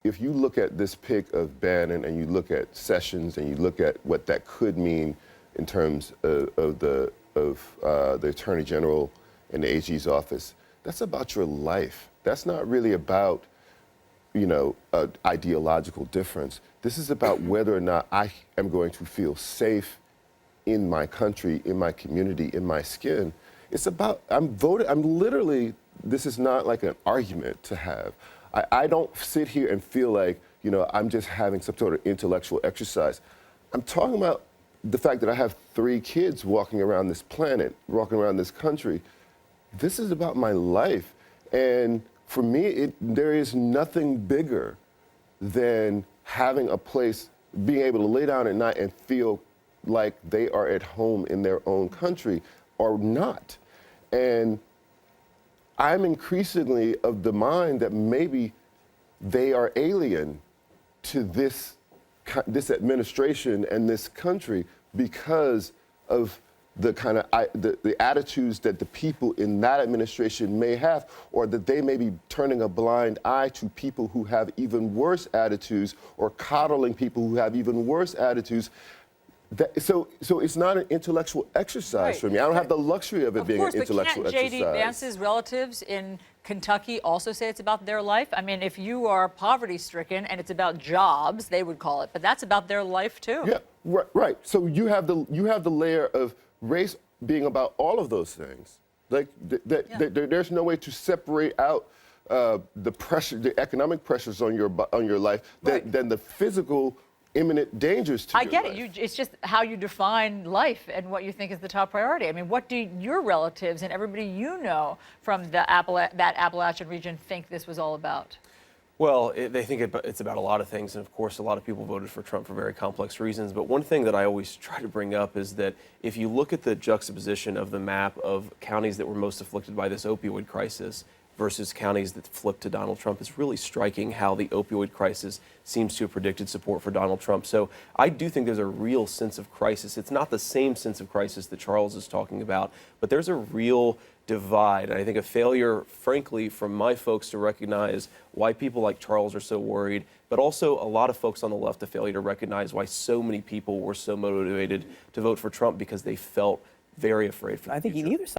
if you look at this pick of Bannon and you look at Sessions and you look at what that could mean in terms of the Attorney General and the AG's office, that's about your life. That's not really about, an ideological difference. This is about whether or not I am going to feel safe in my country, in my community, in my skin. It's about, this is not like an argument to have. I don't sit here and feel like, I'm just having some sort of intellectual exercise. I'm talking about the fact that I have 3 kids walking around this planet, walking around this country. This is about my life. And for me, there is nothing bigger than having a place, being able to lay down at night and feel like they are at home in their own country or not. And I'm increasingly of the mind that maybe they are alien to this administration and this country because of the kind of the attitudes that the people in that administration may have, or that they may be turning a blind eye to people who have even worse attitudes or coddling people who have even worse attitudes. So it's not an intellectual exercise for me. I don't have the luxury of it being an intellectual exercise. But can't J.D. Vance's relatives in Kentucky also say it's about their life? I mean, if you are poverty-stricken and it's about jobs, they would call it, but that's about their life too. Yeah, right. So you have the layer of race being about all of those things. Like there's no way to separate out the pressure, the economic pressures on your life than the physical imminent dangers to I your get life. it. It's just how you define life and what you think is the top priority. I mean, what do your relatives and everybody you know from that Appalachian region think this was all about? Well, they think it's about a lot of things, and of course a lot of people voted for Trump for very complex reasons. But one thing that I always try to bring up is that if you look at the juxtaposition of the map of counties that were most afflicted by this opioid crisis versus counties that flipped to Donald Trump, it's really striking how the opioid crisis seems to have predicted support for Donald Trump. So I do think there's a real sense of crisis. It's not the same sense of crisis that Charles is talking about, but there's a real divide. And I think a failure, frankly, from my folks to recognize why people like Charles are so worried, but also a lot of folks on the left, a failure to recognize why so many people were so motivated to vote for Trump because they felt very afraid for the future. I think neither side